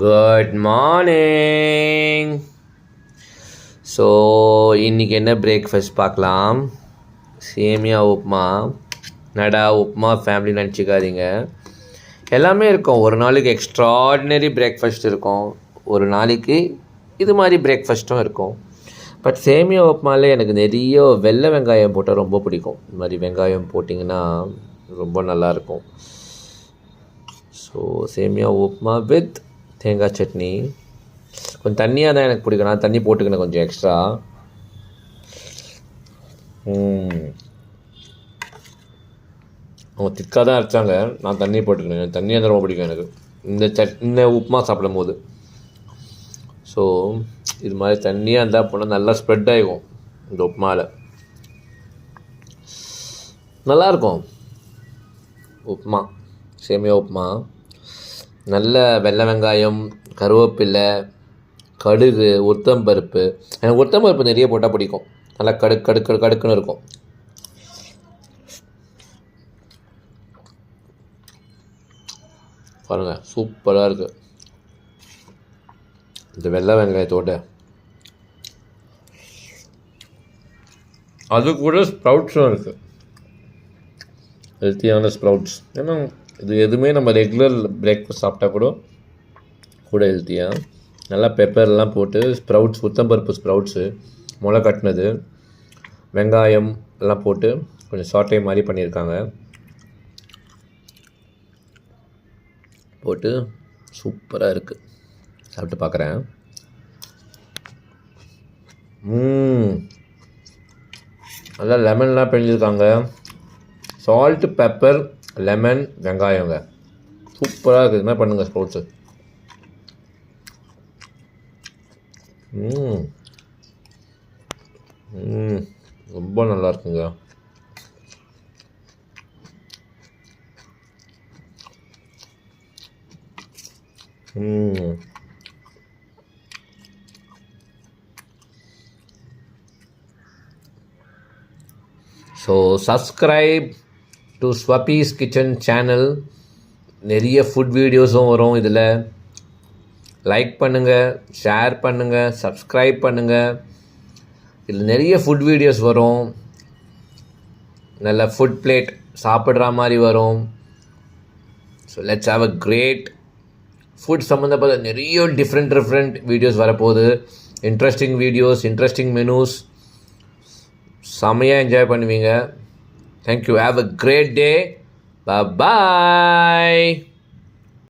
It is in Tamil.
Good morning. ஸோ இன்றைக்கி என்ன பிரேக்ஃபாஸ்ட் பார்க்கலாம். சேமியா உப்புமா. நடா உப்புமா ஃபேமிலி நினச்சிக்காதீங்க. எல்லாமே இருக்கும். ஒரு நாளைக்கு எக்ஸ்ட்ராடினரி பிரேக்ஃபாஸ்ட் இருக்கும், ஒரு நாளைக்கு இது மாதிரி பிரேக்ஃபாஸ்ட்டும் இருக்கும். பட் சேமியா உப்புமாலே எனக்கு நிறைய வெள்ளை வெங்காயம் போட்டால் ரொம்ப பிடிக்கும். இது மாதிரி வெங்காயம் போட்டிங்கன்னா ரொம்ப நல்லாயிருக்கும். ஸோ சேமியா உப்புமா வித் தேங்காய் சட்னி. கொஞ்சம் தண்ணியாக தான் எனக்கு பிடிக்கும். நான் தண்ணி போட்டுக்கினேன் கொஞ்சம் எக்ஸ்ட்ரா. அவங்க திக்காக தான் அரைச்சாங்க, நான் தண்ணி போட்டுக்கினேன். தண்ணியாக தான் ரொம்ப பிடிக்கும் எனக்கு இந்த உப்புமா சாப்பிடும் போது. ஸோ இது மாதிரி தண்ணியாக இருந்தால் போனால் நல்லா ஸ்ப்ரெட் ஆகிக்கும் இந்த உப்புமாவில். நல்லாயிருக்கும் உப்புமா, சேமியா உப்புமா. நல்ல வெள்ளை வெங்காயம், கருவேப்பிலை, கடுகு, உளுத்தம்பருப்பு. எனக்கு உளுத்தம்பருப்பு நிறைய போட்டால் பிடிக்கும். நல்லா கடுக்குன்னு இருக்கும். பாருங்கள், சூப்பராக இருக்குது இந்த வெள்ளை வெங்காயத்தோட. அது கூட ஸ்ப்ரவுட்ஸும் இருக்குது, ஹெல்த்தியான ஸ்ப்ரவுட்ஸ். ஏன்னா இது எதுவுமே நம்ம ரெகுலர் பிரேக்ஃபாஸ்ட் சாப்பிட்டா கூட ஹெல்த்தியாக. நல்லா பெப்பர்லாம் போட்டு ஸ்ப்ரவுட்ஸ், உளுத்தம்பருப்பு ஸ்ப்ரவுட்ஸு, முளை கட்டினது, வெங்காயம் எல்லாம் போட்டு கொஞ்சம் சாட்டை மாதிரி பண்ணியிருக்காங்க. போட்டு சூப்பராக இருக்குது. சாப்பிட்டு பார்க்குறேன். நல்லா லெமன்லாம் பிழிஞ்சிருக்காங்க. சால்ட்டு, பெப்பர், லெமன், வெங்காயங்க. சூப்பராக இருக்குது. இது மாதிரி பண்ணுங்கள் ஸ்ப்ரவுட்ஸு. ரொம்ப நல்லா இருக்குங்க. So subscribe to Swappy's kitchen channel. நிறைய ஃபுட் வீடியோஸும் வரும் இதில். லைக் பண்ணுங்கள், ஷேர் பண்ணுங்கள், சப்ஸ்கிரைப் பண்ணுங்கள். இதில் நிறைய ஃபுட் வீடியோஸ் வரும். நல்ல ஃபுட் பிளேட் சாப்பிட்ற மாதிரி வரும். So let's have a great food சம்மந்தப்பட்ட நிறைய டிஃப்ரெண்ட் வீடியோஸ் வரப்போகுது. Interesting videos, interesting menus. செம்மையாக என்ஜாய் பண்ணுவீங்க. Thank you. Have a great day. Bye.